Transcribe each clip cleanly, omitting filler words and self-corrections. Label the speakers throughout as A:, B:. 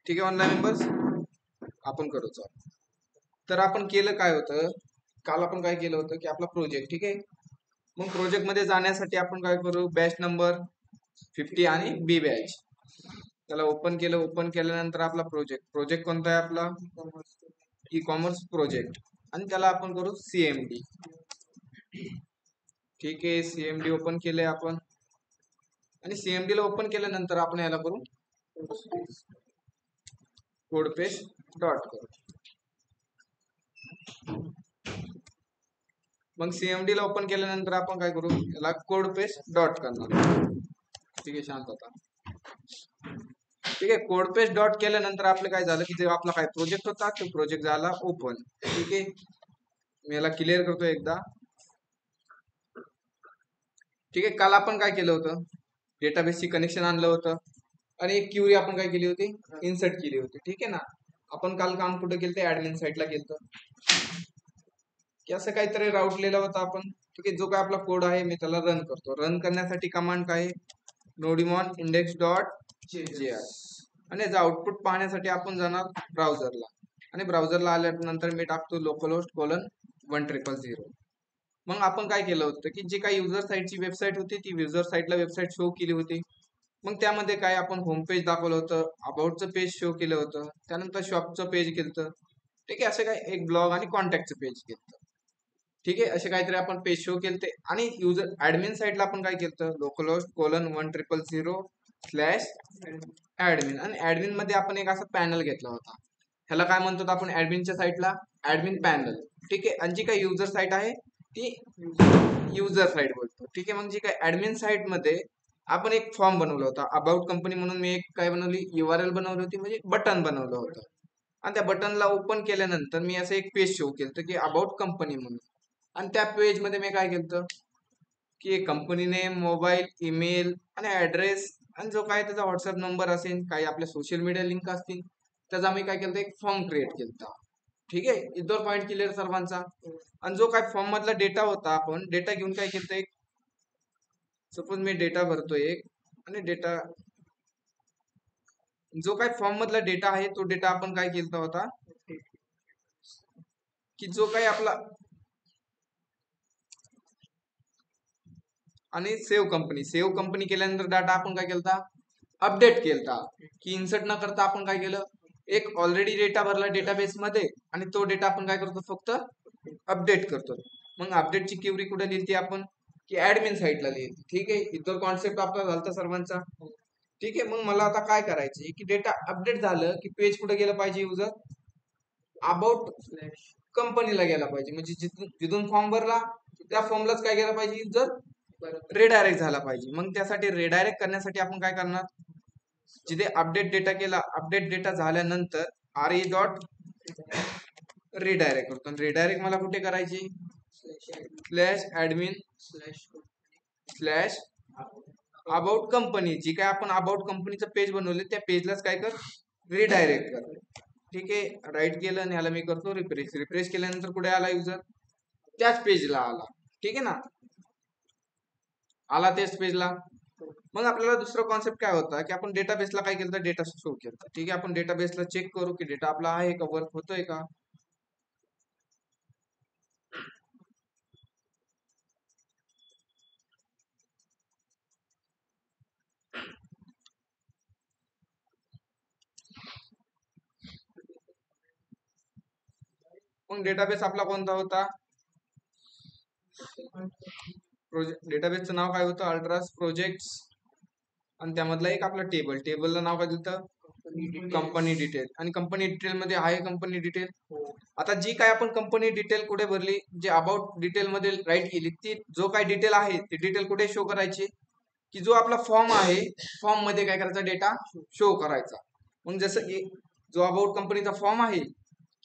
A: ठीक आहे online members आपण करूच. तर आपण केलं काय होतं, काल आपण काय केलं होतं की आपला प्रोजेक्ट, ठीक आहे. मग प्रोजेक्ट मध्ये जाण्यासाठी आपण काय करू, बॅच नंबर 50 आणि बी बॅच त्याला ओपन केलं. ओपन केल्यानंतर आपला प्रोजेक्ट कोणता आहे आपला, ई कॉमर्स प्रोजेक्ट, आणि त्याला आपण करू सीएमडी. ठीक आहे, सीएमडी ओपन केलंय आपण, आणि सीएमडी ला ओपन केल्यानंतर आपण याला करू कोड पेस्ट डॉट करू. मग सीएमडी ला ओपन केल्यानंतर आपण काय करू, याला कोड पेस्ट डॉट करणार. ठीक आहे, शांत होता. ठीक आहे, कोड पेस्ट डॉट केल्यानंतर आपलं काय झालं की जे आपला काय प्रोजेक्ट होता तो प्रोजेक्ट झाला ओपन. ठीक आहे, मी याला क्लिअर करतो एकदा. ठीक आहे, काल आपण काय केलं होतं, डेटाबेसची कनेक्शन आणलं होतं आणि एक क्युरी आपण काय केली होती, इन्सर्ट केली होती. ठीक आहे ना, आपण काल काम कुठं केलं, ऍडमिन साईटला केलं की असं काहीतरी राऊट लिहिला होता आपण. ठीक आहे, जो काय आपला कोड आहे मी त्याला रन करतो. रन करण्यासाठी कमांड काय आहे, नोडिमॉन इंडेक्स डॉट जेआर, आणि याचा आउटपुट पाहण्यासाठी आपण जाणार ब्राउझरला, आणि ब्राउझरला आल्यानंतर मी टाकतो localhost:100. मग आपण काय केलं होतं की जे काही युजर साईटची वेबसाईट होती ती युजर साईटला वेबसाईट शो केली होती. मग त्यामध्ये काय आपण होम पेज दाखवलं होतं, अबाउटचं पेज शो केलं होतं, त्यानंतर शॉपचं पेज केलं. ठीक आहे, असे काय एक ब्लॉग आणि कॉन्टॅक्टचं पेज केलं. ठीक आहे, असे काहीतरी आपण पेज शो केलते. आणि युजर ऍडमिन साईटला आपण काय केलं, localhost:100/admin, आणि ऍडमिन मध्ये आपण एक असा पॅनल घेतला होता. ह्याला काय म्हणतो आपण ऍडमिनच्या साईटला, ऍडमिन पॅनल. ठीक आहे, आणि जी काही युजर साईट आहे ती युजर साईट बोलतो. ठीक आहे, मग जी काही ऍडमिन साईट मध्ये आपण एक फॉर्म बनवला होता अबाउट कंपनी म्हणून. मी एक काय बनवली, URL बनवली होती, म्हणजे बटन बनवलं होतं. आणि त्या बटनला ओपन केल्यानंतर मी असं एक पेज शो केलं की अबाउट कंपनी म्हणून. आणि त्या पेज मध्ये मी काय केलं की कंपनी नेम, मोबाईल, ईमेल आणि ऍड्रेस, आणि जो काय त्याचा व्हॉट्सअप नंबर असेल, काही आपल्या सोशल मीडिया लिंक असतील, त्याचा मी काय केलं, एक फॉर्म क्रिएट केला. ठीक आहे, इतर पॉईंट क्लिअर सर्वांचा. आणि जो काय फॉर्म मधला डेटा होता, आपण डेटा घेऊन काय केलं, एक सपोज मी डेटा भरतोय एक, आणि डेटा जो काय फॉर्म मधला डेटा आहे तो डेटा आपण काय केला होता की जो काही आपला, आणि सेव्ह कंपनी केल्यानंतर डाटा आपण काय केलता, अपडेट केलता. की इन्सर्ट न करता आपण काय केलं, एक ऑलरेडी डेटा भरला डेटाबेस मध्ये, आणि तो डेटा आपण काय करतो, फक्त अपडेट करतो. मग अपडेटची क्युरी कुठे लिहिली आपण, की ऍडमिन साईटला लिहिली. ठीक आहे, इतर कॉन्सेप्ट आपला झाला सर्वांचा. ठीक आहे, मग मला आता काय करायचे की डेटा अपडेट झालं की पेज कुठे गेलं पाहिजे, युजर अबाउट कंपनीला गेला पाहिजे. म्हणजे जिथून फॉर्म भरला त्या फॉर्मलाच काय गेला पाहिजे, युजर रिडायरेक्ट झाला पाहिजे. मग त्यासाठी रिडायरेक्ट करण्यासाठी आपण काय करणार, जिथे अपडेट डेटा केला, अपडेट डेटा झाल्यानंतर RE डॉट रिडायरेक्ट करतो. रिडायरेक्ट मला कुठे करायची, /admin/ अबाउट कंपनी. जी काय आपण अबाउट कंपनीचं पेज बनवले त्या पेजलाच काय कर, रिडायरेक्ट कर. ठीक आहे, राईट केलं आणि ह्याला मी करतो रिफ्रेश केल्यानंतर कुठे आला युजर, त्याच पेजला आला. ठीक आहे ना, आला त्याच पेजला. मग आपल्याला दुसरा कॉन्सेप्ट काय होता की आपण डेटाबेसला काय केलं, डेटा शो केलं. ठीक आहे, आपण डेटाबेसला चेक करू की डेटा आपला आहे का, वर्क होतोय का. मग डेटाबेस आपला कोणता होता, डेटाबेसचं नाव काय होतं, अल्ट्रास प्रोजेक्ट्स, आणि त्यामधला एक आपला टेबलला नाव काय दिलं, कंपनी डिटेल. आणि कंपनी डिटेल मध्ये आहे कंपनी डिटेल. आता जी काय आपण कंपनी डिटेल कुठे भरली, जे अबाउट डिटेल मध्ये राईट केली, ती जो काय डिटेल आहे ती डिटेल कुठे शो करायची, की जो आपला फॉर्म आहे फॉर्म मध्ये काय करायचा, डेटा शो करायचा. मग जसं की जो अबाउट कंपनीचा फॉर्म आहे,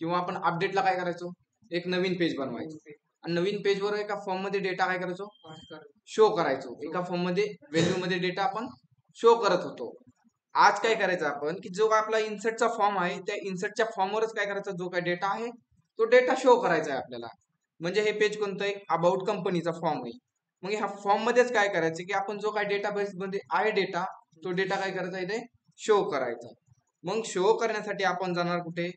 A: किंवा आपण अपडेटला काय करायचो, एक नवीन पेज बनवायचं, आणि नवीन पेजवर एका फॉर्म मध्ये डेटा काय करायचो, शो करायचो. एका फॉर्म मध्ये व्हॅल्यू मध्ये डेटा आपण शो करत होतो. आज काय करायचं आपण, की जो आपला इन्सर्टचा फॉर्म आहे त्या इन्सर्टच्या फॉर्मवरच काय करायचं, जो काय डेटा आहे तो डेटा शो करायचा आहे आपल्याला. म्हणजे हे पेज कोणतं आहे, अबाउट कंपनीचा फॉर्म आहे. मग ह्या फॉर्म मध्येच काय करायचं की आपण जो काय डेटाबेस मध्ये आहे डेटा, तो डेटा काय करायचा इथे शो करायचा. मग शो करण्यासाठी आपण जाणार कुठे,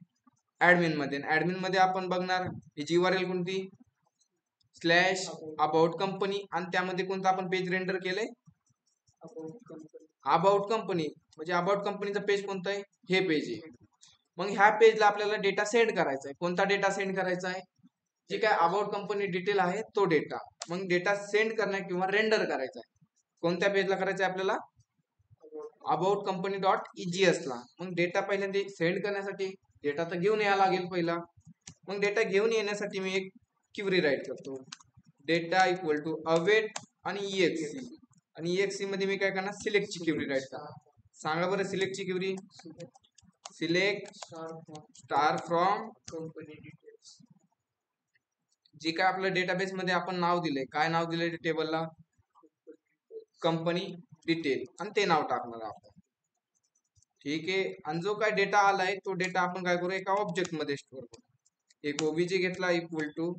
A: ऍडमिन मध्ये. ऍडमिन मध्ये आपण बघणार याची URL कोणती, स्लॅश अबाउट कंपनी, आणि त्यामध्ये कोणतं आपण पेज रेंडर केलंय, अबाउट कंपनी. म्हणजे अबाउट कंपनीचं पेज कोणतं आहे, हे पेज आहे. मग ह्या पेजला आपल्याला डेटा सेंड करायचा आहे. कोणता डेटा सेंड करायचा आहे, जे काय अबाउट कंपनी डिटेल आहे तो डेटा. मग डेटा सेंड करण्या किंवा रेंडर करायचा आहे कोणत्या पेजला करायचं आहे आपल्याला, अबाउट कंपनी .egs ला. मग डेटा पहिल्यांदा सेंड करण्यासाठी डेटा तर घेऊन यायला लागेल पहिला. मग डेटा घेऊन येण्यासाठी मी एक क्वेरी राईट करतो, डेटा इक्वल टू अवेट आणि exe. आणि exe मध्ये मी काय करणार, सिलेक्टची क्वेरी राईट करणार. सांगा बरं सिलेक्टची query, select star from company details. जे काय आपल्या डेटाबेस मध्ये आपण नाव दिलंय, काय नाव दिलंय टेबलला, कंपनी डिटेल, आणि ते नाव टाकणार आपण. ठीक आहे. आणि जो काय डेटा आलाय तो डेटा आपण काय करू, एका ऑब्जेक्ट मध्ये स्टोअर करू. एक ओबीजे घेतला इक्वल टू,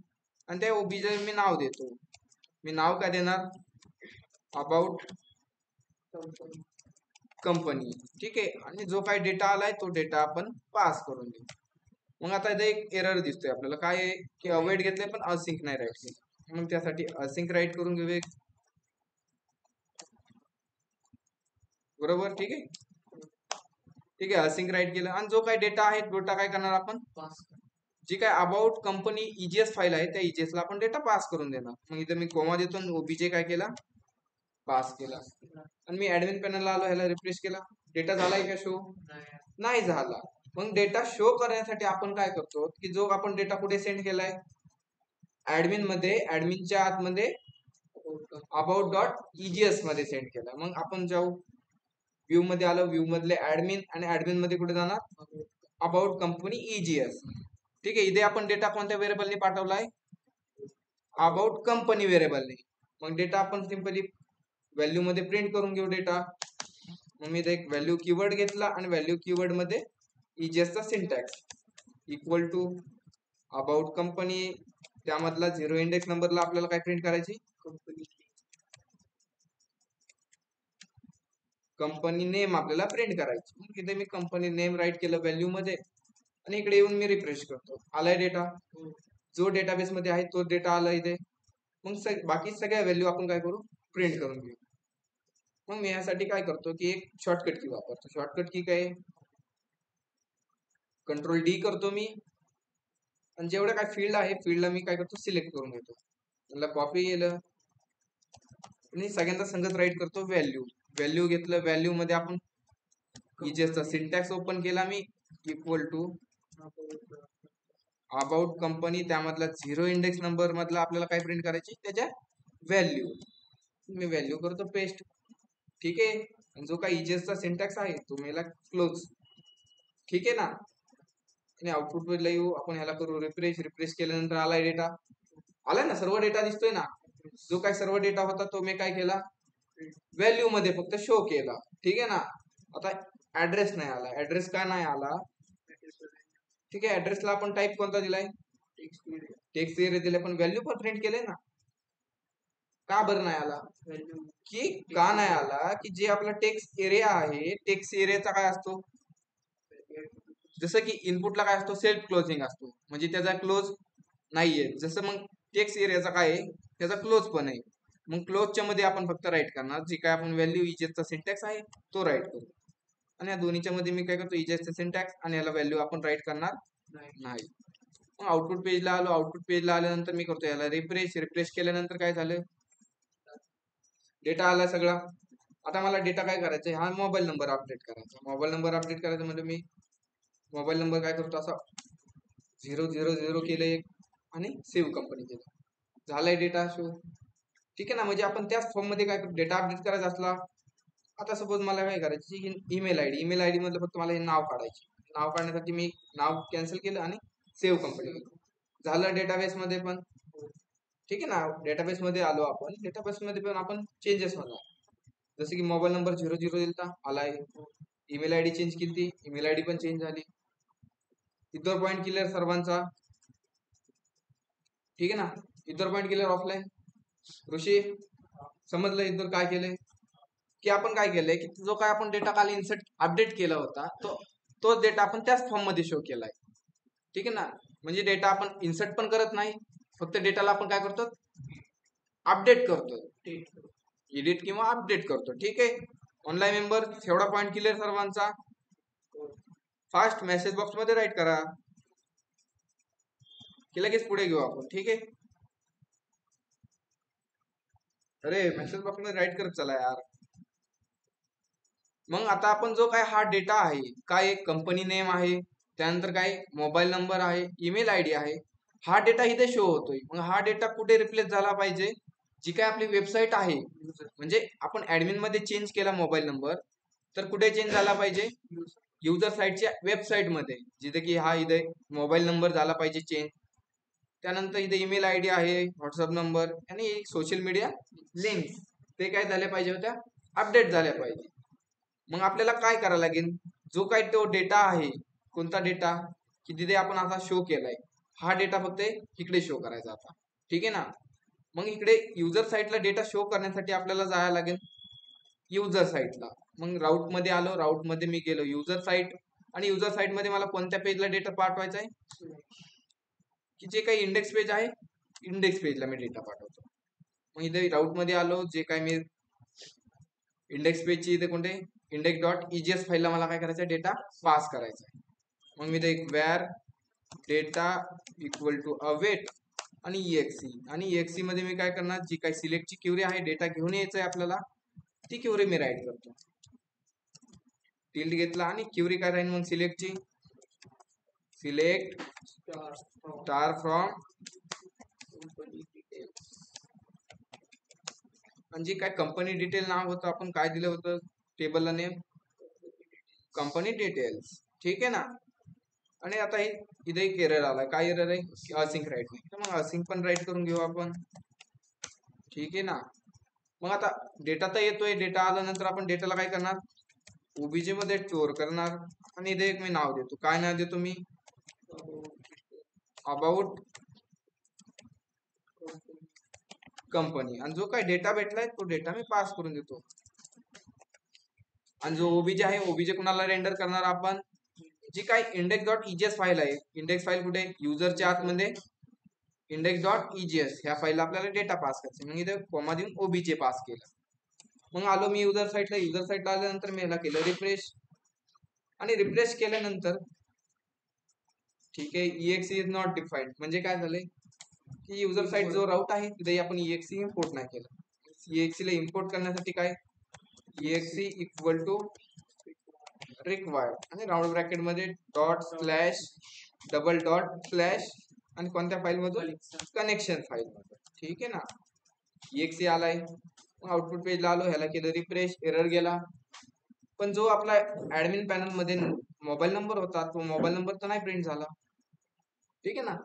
A: आणि त्या ओबीजे मी नाव देतो. मी नाव काय देणार, अबाउट कंपनी. ठीक आहे. आणि जो काय डेटा आलाय तो डेटा आपण पास करून देऊ. मग आता इथे एक एरर दिसतोय आपल्याला, काय आहे की अवॉइड घेतलंय पण असिंक नाही राईट केलं. मग त्यासाठी असिंक राईट करून घेऊ एक, बरोबर. ठीक आहे. ठीक आहे, असिंक राईट केलं. आणि जो काय डेटा आहे डेटा काय करणार आपण, जी काय अबाउट कंपनी EGS फाईल आहे त्या EGS ला आपण डेटा पास करून देणार. मग इथे मी कोमा देतो, ओबीजे काय केला, पास केला. आणि मी ऍडमिन पॅनलला आलो, ह्याला रिफ्रेश केला, डेटा झालाय का शो, नाही झाला. मग डेटा शो करण्यासाठी आपण काय करतो की जो आपण डेटा कुठे सेंड केलाय, ऍडमिन मध्ये, ऍडमिनच्या आतमध्ये about.egs मध्ये सेंड केला. मग आपण जाऊ व्ह्यू मध्ये, आलो व्ह्यू मधले ऍडमिन, आणि ऍडमिन मध्ये कुठे जाणार, अबाउट कंपनी EGS. ठीक आहे. इथे आपण डेटा कोणत्या व्हेरिएबलने पाठवलाय, अबाउट कंपनी व्हेरिएबलने. मग डेटा आपण सिंपली व्हॅल्यू मध्ये प्रिंट करून घेऊ डेटा. मग मी इथे एक व्हॅल्यू कीवर्ड घेतला, आणि व्हॅल्यू कीवर्ड मध्ये EGS चा syntax equal to about company, त्यामधला 0 इंडेक्स नंबरला आपल्याला काय प्रिंट करायची, कंपनी नेम आपल्याला प्रिंट करायची. मग इथे मी कंपनी नेम राईट केलं व्हॅल्यू मध्ये, आणि इकडे येऊन मी रिफ्रेश करतो, आलाय डेटा, जो डेटाबेस मध्ये आहे तो डेटा आला इथे. मग बाकी सगळ्या व्हॅल्यू आपण काय करू, प्रिंट करून घेऊ. मग मी यासाठी काय करतो की एक शॉर्टकट की वापरतो. शॉर्टकट की काय, Ctrl D करतो मी, आणि जेवढं काय फील्ड आहे फील्डला मी काय करतो, सिलेक्ट करून घेतो. मला कॉपी केलं, आणि सगळ्यांचा संगत राईट करतो व्हॅल्यू. व्हॅल्यू घेतलं, व्हॅल्यू मध्ये आपण EGS चा सिंटॅक्स ओपन केला मी, इक्वल टू अबाउट कंपनी, त्यामधला 0 इंडेक्स नंबर मधला आपल्याला काय प्रिंट करायची, त्याच्या व्हॅल्यू. मी व्हॅल्यू करतो पेस्ट. ठीक आहे. आणि जो काही EGS चा सिंटॅक्स आहे तो मेला क्लोज. ठीक आहे ना. आणि आउटपुट वर येऊ आपण, ह्याला करू रिफ्रेश. रिफ्रेश केल्यानंतर आलाय डेटा, आलाय ना, सर्व डेटा दिसतोय ना. जो काय सर्व डेटा होता तो मी काय केला, व्हॅल्यू मध्ये फक्त शो केला. ठीक आहे ना. आता ऍड्रेस नाही आला, ऍड्रेस का नाही आला, ठीक आहे. ऍड्रेसला आपण टाईप कोणता दिलाय, टेक्स्ट एरिया दिलाय, पण व्हॅल्यू पण प्रिंट केले ना. का बरं नाही आला, की का नाही आला, की जे आपला टेक्स्ट एरिया आहे, टेक्स्ट एरियाचा काय असतो, जसं की इनपुटला काय असतो, सेल्फ क्लोजिंग असतो, म्हणजे त्याचा क्लोज नाहीये. जसं मग टेक्स्ट एरियाचा काय आहे, त्याचा क्लोज पण आहे. मग क्लोजच्या मध्ये आपण फक्त राईट करणार जे काय आपण व्हॅल्यू EGS चा सिंटॅक्स आहे तो राईट करू. आणि या दोन्हीच्या मध्ये मी काय करतो, EGS चा सिंटॅक्स, आणि याला व्हॅल्यू आपण राईट करणार नाही. मग आउटपुट पेजला आलो. आउटपुट पेजला आल्यानंतर मी करतो याला रिफ्रेश. रिफ्रेश केल्यानंतर काय झालं, डेटा आला सगळा. आता मला डेटा काय करायचा, हा मोबाईल नंबर अपडेट करायचा. मोबाईल नंबर अपडेट करायचा म्हणजे मी मोबाईल नंबर काय करतो, असा 000 केलं एक, आणि सेव्ह कंपनी केलं, झालाय डेटा शो. ठीक आहे ना. म्हणजे आपण त्याच फॉर्म मध्ये काय करतो, डेटा अपडेट करायचा असला, आता सपोज मला काय करायची, ईमेल आयडी मधलं फक्त मला हे नाव काढायचे. नाव काढण्यासाठी मी नाव कॅन्सल केलं, आणि सेव्ह कंपनी केलं, झालं डेटाबेस मध्ये पण. ठीक आहे ना. डेटाबेस मध्ये आलो आपण, डेटाबेस मध्ये पण आपण चेंजेस होणार, जसं की मोबाईल नंबर 00 दिलता, आलाय. ईमेल आयडी चेंज केली, ईमेल आयडी पण चेंज झाली. इतर पॉईंट क्लिअर सर्वांचा, ठीक आहे ना. इतर पॉईंट क्लिअर ऑफलाईन. ऋषी समजलं इतर काय केलंय, की आपण काय केलंय, की जो काय आपण डेटा काल इन्सर्ट अपडेट केला होता तो तोच डेटा आपण त्याच फॉर्म मध्ये शो केलाय. ठीक आहे ना. म्हणजे डेटा आपण इन्सर्ट पण करत नाही, फक्त डेटाला आपण काय करतो, अपडेट करतो, एडिट किंवा अपडेट करतो. ठीक आहे. ऑनलाईन मेंबर एवढा पॉईंट क्लिअर सर्वांचा. फास्ट मेसेज बॉक्स मध्ये राईट करा की लगेच पुढे घेऊ आपण. ठीक आहे. अरे मेसेज बॉक्स मध्ये राईट करत चला यार. मग आता आपण जो काय हा डेटा आहे, काय एक कंपनी नेम आहे, त्यानंतर काय मोबाईल नंबर आहे, ईमेल आयडी आहे, हा डेटा इथे शो होतोय. मग हा डेटा कुठे रिप्लेस झाला पाहिजे, जी काय आपली वेबसाईट आहे, म्हणजे आपण ऍडमिन मध्ये चेंज केला मोबाईल नंबर, तर कुठे चेंज झाला पाहिजे, युजर साईटच्या वेबसाईट मध्ये, जिथे की हा इथे मोबाईल नंबर झाला पाहिजे चेंज. त्यानंतर इथे ईमेल आयडी आहे, व्हॉट्सअप नंबर आणि सोशल मीडिया लिंक्स ते काय झाल्या पाहिजे होत्या, अपडेट झाल्या पाहिजे. मग आपल्याला काय करायला लागेल, जो काही तो डेटा आहे, कोणता डेटा की तिथे आपण आता शो केलाय, हा डेटा फक्त इकडे शो करायचा आता. ठीक आहे ना. मग इकडे युजर साईटला डेटा शो करण्यासाठी आपल्याला जायला लागेल युजर साईटला. मग राऊट मध्ये आलो, राऊट मध्ये मी गेलो युजर साईट, आणि युजर साईट मध्ये मला कोणत्या पेजला डेटा पाठवायचा आहे, की जे काही इंडेक्स पेज आहे, इंडेक्स पेजला मी डेटा पाठवतो. मग इथे राऊट मध्ये आलो, जे काही मी इंडेक्स पेजची इथे कोणते इंडेक्स डॉट ईजीएस फाईलला मला काय करायचं, डेटा पास करायचा आहे. मग मी इथे एक var data equal to await आणि EXE, आणि EXE मध्ये मी काय करणार, जी काही सिलेक्टची क्युरी आहे, डेटा घेऊन यायचं आहे आपल्याला, ती क्युरी मी राईट करतो. टिल्ड घेतला आणि क्युरी काय राहील मग सिलेक्टची, सिलेक्ट स्टार फ्रॉम, म्हणजे काय कंपनी डिटेल नाव होतं, आपण काय दिलं होतं टेबलला नेम, कंपनी डिटेल्स. ठीक आहे ना. आणि आता इथे एक एरर आलाय, काय एरर आहे, असिंक राईट नाही, तर मग असिंक पण राईट करून घेऊ आपण. ठीक आहे ना. मग आता डेटा तर येतोय, डेटा आल्यानंतर आपण डेटाला काय करणार, ओबीजे मध्ये स्टोअर करणार. आणि इथे एक मी नाव देतो, काय नाव देतो मी, अबाउट कंपनी, आणि जो काय डेटा भेटलाय तो डेटा मी पास करून देतो. आणि जो ओबीजे आहे, ओबीजे कुणाला रेंडर करणार आपण, जी काय इंडेक्स डॉट ईजीएस फाईल आहे, इंडेक्स फाईल कुठे, युजरच्या आतमध्ये इंडेक्स डॉट ईजीएस ह्या फाईलला आपल्याला डेटा पास करायचा. मग इथे कॉमा देऊन ओबीजे पास केलं. मग आलो मी युजर साईटला, युजर साईटला आल्यानंतर मी याला केलं रिफ्रेश, आणि रिफ्रेश केल्यानंतर ठीक आहे, EXE इज नॉट डिफाईन्ड, म्हणजे काय झालंय की युजर साईट जो राऊट आहे तिथे आपण EXE इम्पोर्ट नाही केलं. EXE ला इम्पोर्ट करण्यासाठी काय, EXE इक्वल टू रिक्वायर्ड, आणि राऊंड ब्रॅकेट मध्ये dot slash double dot slash, आणि कोणत्या फाईल मधून, कनेक्शन फाईल मध्ये. ठीक आहे ना. EXE आलाय. मग आउटपुट पेजला आलो, ह्याला केलं रिफ्रेश, एरर गेला. पण जो आपला ऍडमिन पॅनल मध्ये मोबाईल नंबर होता, तो मोबाईल नंबर तर नाही प्रिंट झाला. ठीक आहे ना.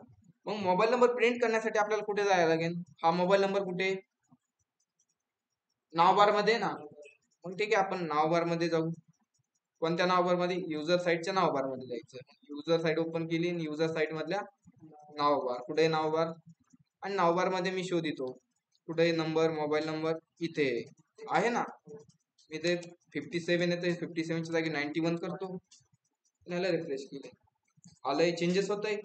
A: मग मोबाईल नंबर प्रिंट करण्यासाठी आपल्याला कुठे जायला लागेल, हा मोबाईल नंबर कुठे, नाव बार मध्ये ना. मग ठीक आहे, आपण नाव बार मध्ये जाऊ. कोणत्या नाव बार मध्ये, युजर साईटच्या नाव बार मध्ये जायचं. युजर साईट ओपन केली, आणि युजर साईट मधल्या नाव बार, कुठे नाव बार, आणि नाव बार मध्ये मी शोध देतो, कुठे नंबर, मोबाईल नंबर इथे आहे ना. इथे 57 येते, 57 च्या जागी 91 करतो, याला रिफ्रेश केले, आलंय, चेंजेस होत आहे.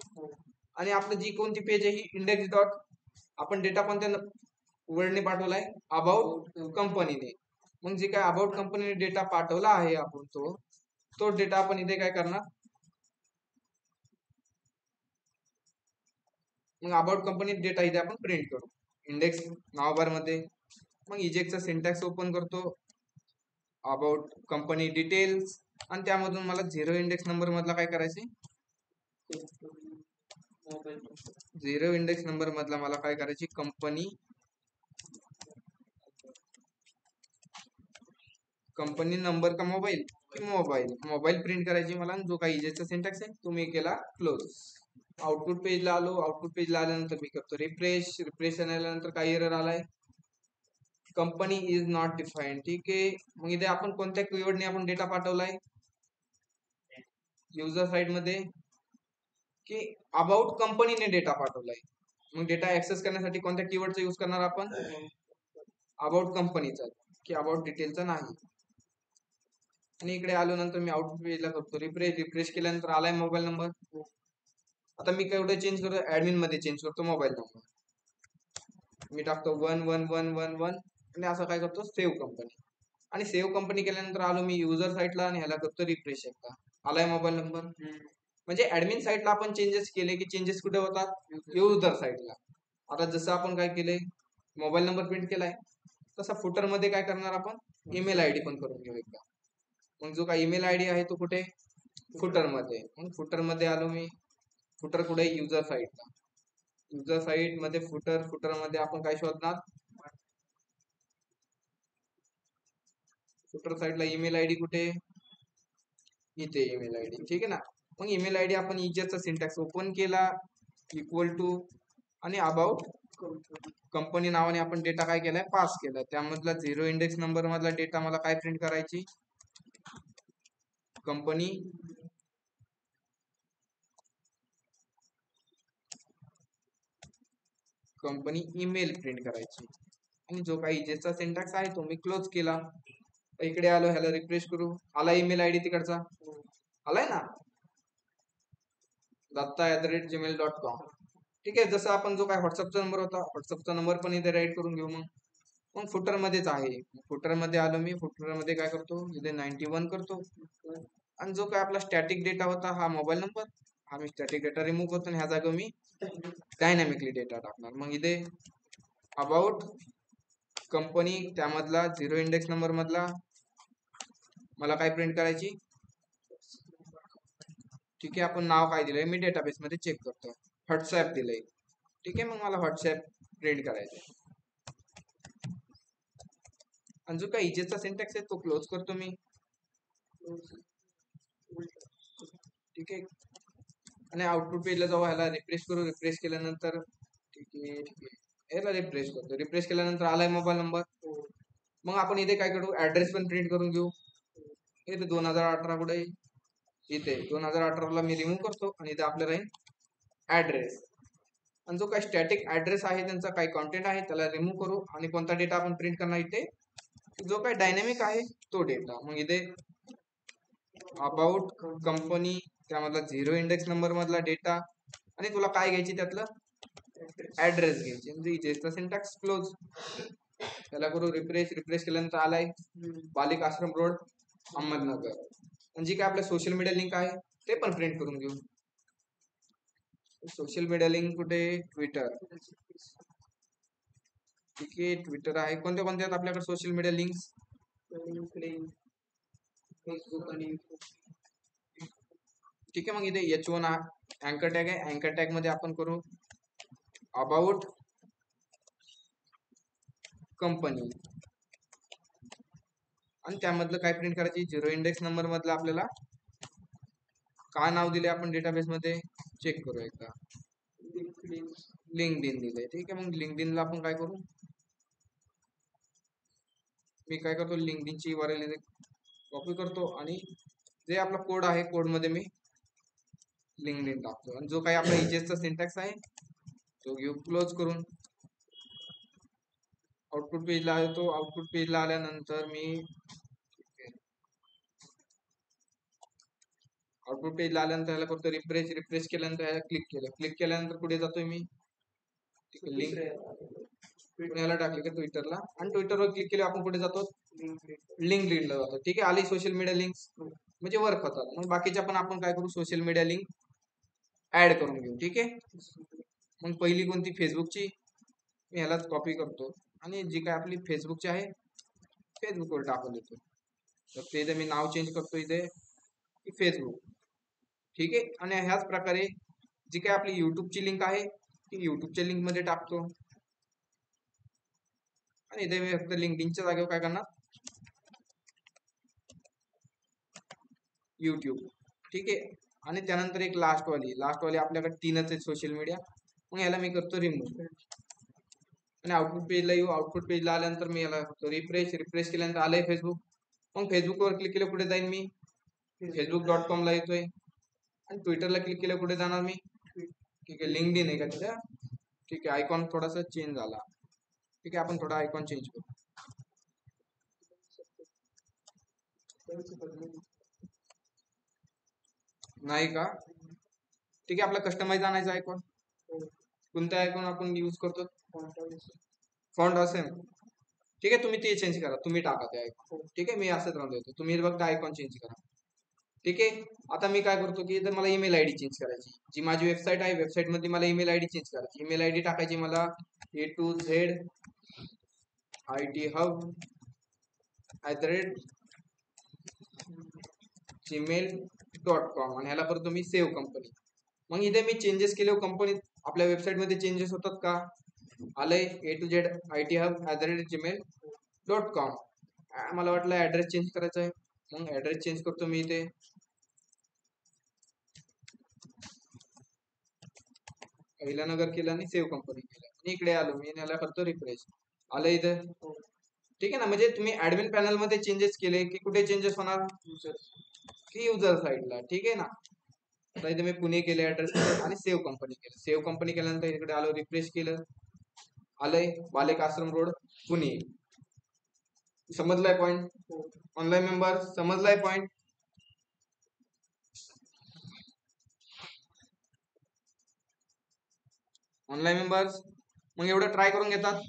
A: आणि आपलं जी कोणती पेज आहे ही इंडेक्स डॉट, आपण डेटा कोणत्या वर्डने पाठवलाय, अबाउट कंपनीने. मग जे काय अबाउट कंपनीने डेटा पाठवला आहे आपण, तो डेटा आपण इथे काय करणार, मग अबाउट कंपनी डेटा इथे आपण प्रिंट करू इंडेक्स नाव बार मध्ये. मग इजेक्टचा सिंटॅक्स ओपन करतो, अबाउट कंपनी डिटेल्स, आणि त्यामधून मला 0 इंडेक्स नंबर मधला काय करायचे, 0 इंडेक्स नंबर मधला मला काय करायची, कंपनी नंबर का मोबाईल, की मोबाईल प्रिंट करायची मला. जो काही इजेक्टचा सिंटॅक्स आहे तो मी केला क्लोज. आउटपुट पेजला आलो, आउटपुट पेजला आल्यानंतर मी करतो रिफ्रेश, रिफ्रेश आल्यानंतर काही एरर आलाय, कंपनी इज नॉट डिफाईन्ड. ठीक आहे. मग इथे आपण कोणत्या कीवर्डने आपण डेटा पाठवलाय युजर साईट मध्ये, की अबाउट कंपनीने डेटा पाठवलाय. मग डेटा ऍक्सेस करण्यासाठी कोणत्या कीवर्डचा यूज करणार आपण, अबाउट कंपनीचा, की अबाउट डिटेलचा नाही. आणि इकडे आलो नंतर मी आउटपुट पेजला करतो रिफ्रेश केल्यानंतर आलाय मोबाईल नंबर. आता मी काय चेंज करतो, ऍडमिन मध्ये चेंज करतो मोबाईल नंबर. मी टाकतो 111111 आणि असं काय करतो सेव्ह कंपनी. आणि सेव्ह कंपनी केल्यानंतर आलो मी युजर साईटला आणि ह्याला करतो रिफ्रेश एकदा. आलाय मोबाईल नंबर. म्हणजे ऍडमिन साईटला आपण चेंजेस केले की चेंजेस कुठे होतात, युजर साईटला. आता जसं आपण काय केलंय, मोबाईल नंबर प्रिंट केलाय, तसा फुटर मध्ये काय करणार आपण, ईमेल आयडी पण करून घेऊ एकदा. मग जो काय ईमेल आयडी आहे तो कुठे, फुटर मध्ये. मग फुटर मध्ये आलो मी. फुटर कुठे, युजर साईटला. युजर साईट मध्ये फुटर मध्ये आपण काय शोधणार, फुटर साईटला ईमेल आयडी कुठे, इथे ईमेल आयडी. ठीक आहे ना. मग ईमेल आयडी आपण इजेचा सिंटॅक्स ओपन केला, इक्वल टू आणि अबाउट कंपनी नावाने आपण डेटा काय केलाय, पास केलाय. त्यामधला 0 इंडेक्स नंबर मधला डेटा मला काय प्रिंट करायची, कंपनी ईमेल प्रिंट करायची. आणि जो काही इजेचा सिंटॅक्स आहे तो मी क्लोज केला. इकडे आलो, ह्याला रिफ्रेश करू. आला ईमेल आयडी तिकडचा, आलाय ना, dutta@gmail.com. ठीक आहे. जसं आपण जो काय व्हॉट्सअपचा नंबर होता, व्हॉट्सअपचा नंबर पण इथे राईट करून घेऊ. मग फुटर मध्येच आहे. फुटर मध्ये आलो मी. फुटर मध्ये काय करतो, इथे 91 करतो. आणि जो काय आपला स्टॅटिक डेटा होता हा मोबाईल नंबर, हा मी स्टॅटिक डेटा रिमूव्ह करतो आणि ह्या जागेवर मी डायनॅमिकली डेटा टाकणार. मग इथे अबाउट कंपनी, त्यामधला 0 इंडेक्स नंबर मधला मला काय प्रिंट करायची. ठीक आहे. आपण नाव काय दिलंय, मी डेटाबेस मध्ये चेक करतो, व्हॉट्सअप दिलंय. ठीक आहे. मग मला व्हॉट्सअप प्रिंट करायचं. आणि जो काही इजेचा सिंटॅक्स आहे तो क्लोज करतो मी. ठीक आहे. आणि आउटपुट पेजला जाऊ, ह्याला रिफ्रेश करू. रिफ्रेश केल्यानंतर ठीक आहे, याला रिफ्रेश करतो. रिफ्रेश केल्यानंतर आलाय मोबाईल नंबर. मग आपण इथे काय करू, ऍड्रेस पण प्रिंट करून घेऊ. इथे 2018 कुठे, इथे 2018 मी रिमूव्ह करतो आणि इथे आपलं राहील ऍड्रेस. आणि जो काही स्टॅटिक ऍड्रेस आहे त्यांचा काही कॉन्टेंट आहे त्याला रिमूव्ह करू. आणि कोणता डेटा आपण प्रिंट करणार, इथे जो काही डायनॅमिक आहे तो डेटा. मग इथे अबाउट कंपनी, त्यामधला 0 इंडेक्स नंबर मधला डेटा. आणि तुला काय घ्यायची, त्यातलं ऍड्रेस घ्यायची. म्हणजे इजेचा सिंटॅक्स क्लोज. त्याला करू रिफ्रेश. रिफ्रेश केल्यानंतर आलाय बालिक आश्रम रोड, अहमदनगर. म्हणजे काय आपल्या सोशल मीडिया लिंक आहे ते पण प्रिंट करून घेऊ. सोशल मीडिया लिंक कुठे, ट्विटर. ठीक आहे. ट्विटर आहे. कोणत्या कोणत्या आहेत आपल्याकडे सोशल मीडिया लिंक्स, फेसबुक आणि ठीक आहे. मग इथे H1 अँकर टॅग आहे. अँकर टॅग मध्ये आपण करू अबाउट कंपनी. आणि त्यामधलं काय प्रिंट करायची, 0 इंडेक्स नंबर मधलं आपल्याला काय नाव दिले आपण डेटाबेस मध्ये, चेक करू एकदा. लिंक्डइन दिलंय. ठीक आहे. मग लिंक्डइनला आपण काय करू, मी काय करतो, लिंक्डइनची URL कॉपी करतो आणि जे आपला कोड आहे कोड मध्ये मी लिंक्डइन टाकतो. आणि जो काही आपला इजेसचा सिंटॅक्स आहे तो घेऊ क्लोज करून. आउटपुट पेजला येतो. आउटपुट पेजला आल्यानंतर मी आउटपुट पेजला आल्यानंतर ह्याला करतो रिफ्रेश. रिफ्रेश केल्यानंतर ह्याला क्लिक केलं. क्लिक केल्यानंतर पुढे जातोय मी, लिंक ह्याला टाकली का ट्विटरला. आणि ट्विटरवर क्लिक केले आपण कुठे जातो, लिंक्डइनला जातो. ठीक आहे. आली सोशल मीडिया लिंक्स, म्हणजे वर्क होतात. मग बाकीच्या पण आपण काय करू, सोशल मीडिया लिंक ऍड करून घेऊ. ठीक आहे. मग पहिली कोणती, फेसबुकची. मी ह्यालाच कॉपी करतो आणि जी काय आपली फेसबुकची आहे फेसबुकवर टाकून देतो. तर ते इथे मी नाव चेंज करतो, इथे फेसबुक. ठीक आहे. आणि ह्याच प्रकारे जी काय आपली युट्यूबची लिंक आहे ती युट्यूबच्या लिंक मध्ये टाकतो. आणि इथे मी फक्त लिंक्डइनच्या जागेवर काय करणार, युट्यूब. ठीक आहे. आणि त्यानंतर एक लास्ट वाली आपल्याकडे 3च आहेत सोशल मीडिया. मग याला मी करतो रिमूव्ह. आणि आउटपुट पेजला येऊ. आउटपुट पेजला आल्यानंतर मी याला करतो रिफ्रेश. रिफ्रेश केल्यानंतर आलंय फेसबुक. मग फेसबुकवर क्लिक केलं कुठे जाईन मी, facebook.com ला येतोय. आणि ट्विटरला क्लिक केलं कुठे जाणार मी, ठीक आहे, लिंक्डइन आहे का तिथं. ठीक आहे. आयकॉन थोडासा चेंज झाला. ठीक आहे. आपण थोडा आयकॉन चेंज करू. नाही का? ठीक आहे, आपला कस्टमाइज आणायचा आयकॉन. कोणता आयकॉन आपण यूज करतो? फॉन्ट असेल. ठीक आहे, तुम्ही ते चेंज करा, तुम्ही टाका ते आयकॉन. ठीक आहे, मी असंच राहून देतो, तुम्ही फक्त आयकॉन चेंज करा. ठीक आहे, आता मी काय करतो की इथं मला ईमेल आयडी चेंज करायची, जी माझी वेबसाईट आहे, वेबसाईट मध्ये मला ईमेल आयडी चेंज करायची. ईमेल आयडी टाकायची मला a2zhithub@gmail.com आणि ह्याला परत तुम्ही सेव्ह कंपनी. मग इथे मी चेंजेस केले कंपनी आपल्या वेबसाईट मध्ये चेंजेस होतात का? आलंय a2zithub@gmail.com. मला वाटलं ऍड्रेस चेंज करायचा आहे, मग ऍड्रेस चेंज करतो मी इथे. अहिल्यानगर केलं आणि सेव्ह कंपनी केलं आणि इकडे आलो मी, याला करतो रिफ्रेश. आलं इथं. ठीक आहे ना, म्हणजे तुम्ही ऍडमिन पॅनल मध्ये चेंजेस केले की कुठे चेंजेस होणार? की युजर साईडला. ठीक आहे ना, आता इथे मी पुणे केले ऍड्रेस आणि सेव्ह कंपनी केलं. सेव्ह कंपनी केल्यानंतर इकडे आलो, रिफ्रेश केलं, आलंय बालेक आश्रम रोड पुणे. समजलाय पॉइंट? ऑनलाईन मेंबर समजलाय पॉइंट? ऑनलाईन मेंबर्स मग एवढं ट्राय करून घेतात.